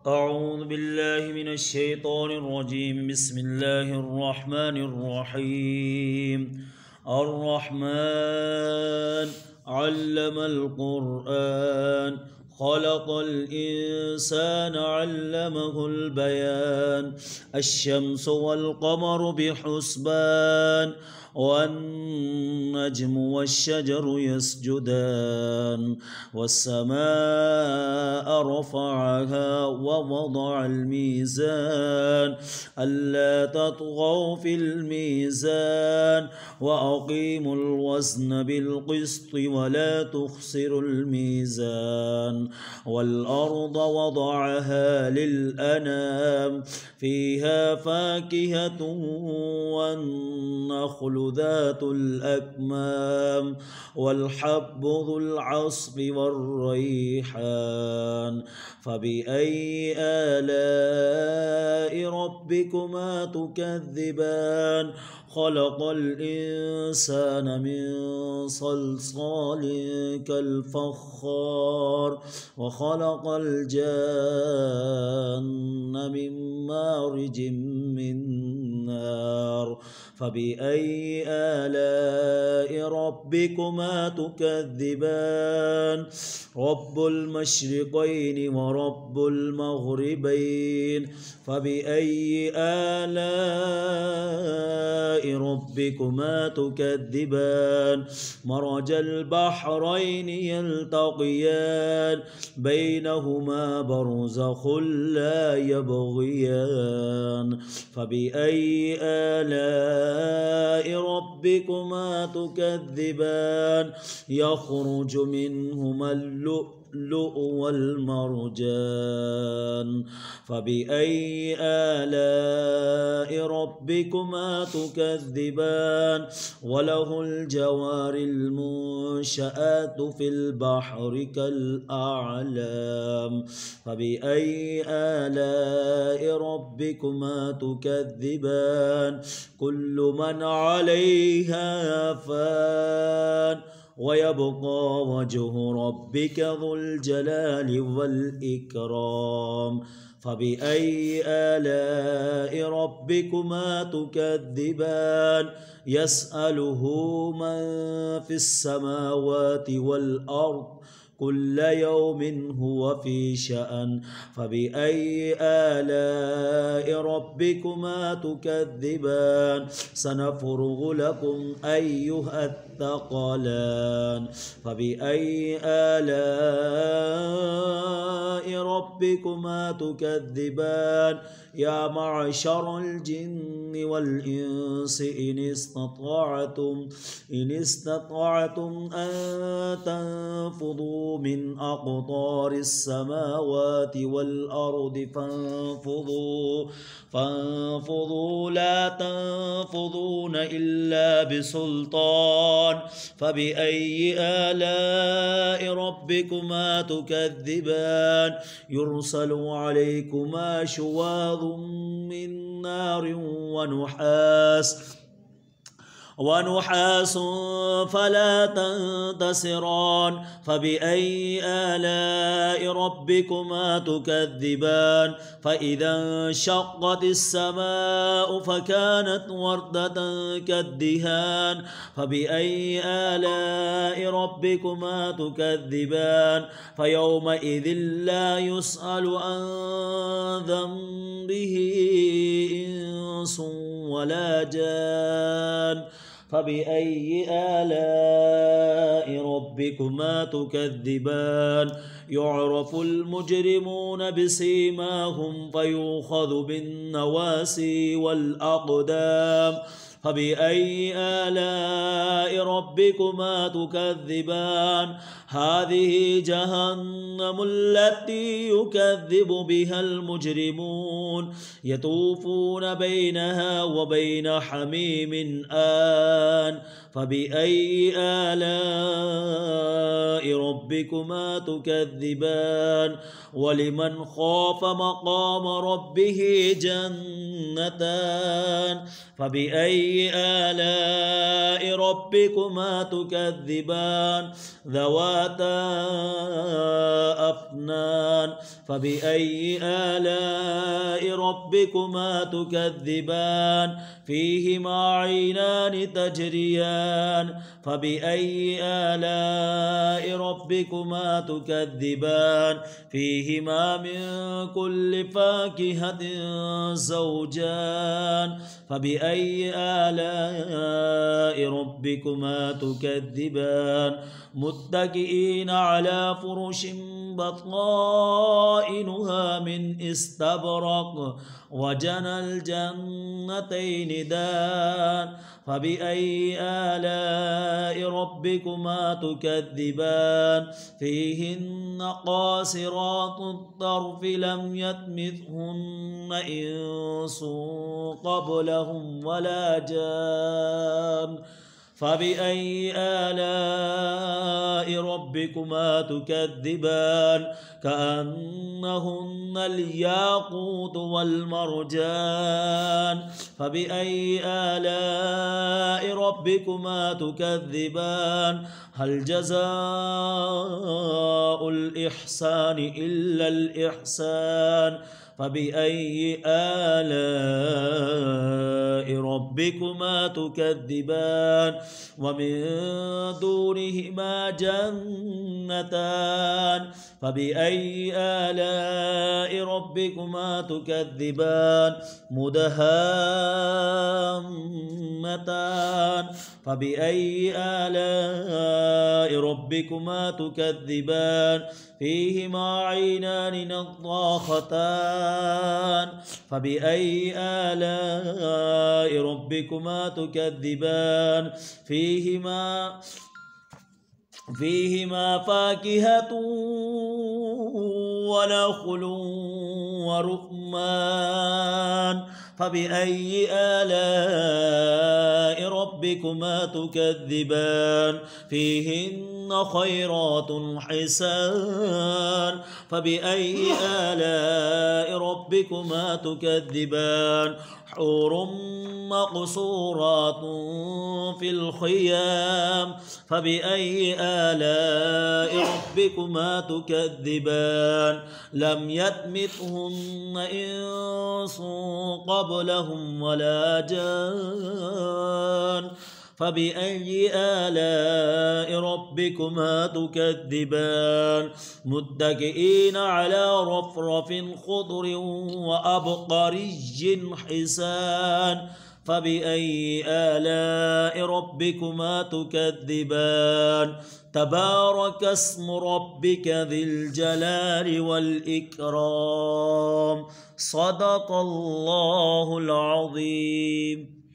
أعوذ بالله من الشيطان الرجيم. بسم الله الرحمن الرحيم. الرحمن علم القرآن خلق الإنسان علمه البيان. الشمس والقمر بحسبان والنجم والشجر يسجدان والسماء رفعها ووضع الميزان ألا تطغوا في الميزان وأقيموا الوزن بالقسط ولا تخسروا الميزان. والأرض وضعها للأنام فيها فاكهة والنخل ذات الأكمام والحب ذو العصف والريحان. فبأي آلاء ربكما تكذبان؟ خلق الإنسان من صلصال كالفخار وخلق الجان من مارج من نار. فبأي آلاء ربكما تكذبان؟ رب المشرقين ورب المغربين. فبأي آلاء ربكما تكذبان؟ مرج البحرين يلتقيان بينهما برزخ لا يبغيان. فبأي آلاء ربكما تكذبان؟ يخرج منهما اللؤلؤ والمرجان. فبأي آلاء ربكما تكذبان؟ وله الجوار المنشآت في البحر كالأعلام. فبأي آلاء ربكما تكذبان؟ كل من عليها فان ويبقى وجه ربك ذو الجلال والإكرام. فبأي آلاء ربكما تكذبان؟ يسأله من في السماوات والأرض كل يوم هو في شأن. فبأي آلاء ربكما تكذبان؟ سنفرغ لكم أيها الثقلان. فبأي آلاء ربكما تكذبان؟ يا معشر الجن والإنس إن استطعتم أن تنفذوا من أقطار السماوات والأرض فانفذوا لا تنفذون إلا بسلطان. فبأي آلاء ربكما تكذبان؟ يرسل عليكما شواظ من نار ونحاس فلا تنتصران. فبأي آلاء ربكما تكذبان؟ فإذا انشقت السماء فكانت وردة كالدهان. فبأي آلاء ربكما تكذبان؟ فيومئذ لا يسأل عن ذنبه إنس ولا جان. فبأي آلاء ربكما تكذبان؟ يعرف المجرمون بسيماهم فيؤخذ بالنواسي والأقدام. فبأي آلاء ربكما تكذبان؟ هذه جهنم التي يكذب بها المجرمون يطوفون بينها وبين حميم آن. فبأي آلاء ربكما تكذبان؟ ولمن خاف مقام ربه جنتان. فبأي فبأي آلاء ربكما تكذبان ذواتا أفنان فبأي آلاء ربكما تكذبان فيهما عينان تجريان فبأي آلاء ربكما تكذبان فيهما من كل فاكهة زوجان فبأي آلاء ربكما تكذبان متكئين على فرش بطائنها من استبرق وجنى الجنتين دان فبأي آلاء ربكما تكذبان فيهن قاصرات الطرف لم يطمثهن إنس قبلهم ولا جان فبأي آلاء ربكما تكذبان كأنهن الياقوت والمرجان فبأي آلاء ربكما تكذبان هل جزاء الإحسان إلا الإحسان فبأي آلاء ربكما تكذبان ومن دونهما جنتان فبأي آلاء ربكما تكذبان مدهامتان فبأي آلاء ربكما تكذبان فيهما عينان نضاختان فبأي آلاء ربكما تكذبان فيهما فاكهة ونخل ورمان فبأي آلاء ربكما تكذبان فيهن خيرات حسان فبأي آلاء ربكما تكذبان حور مقصورات في الخيام فبأي آلاء ربكما تكذبان لم يطمثهن إنس قبلهم ولا جان فبأي آلاء ربكما تكذبان متكئين على رفرف خضر وأبقري حسان فبأي آلاء ربكما تكذبان تبارك اسم ربك ذي الجلال والإكرام صدق الله العظيم.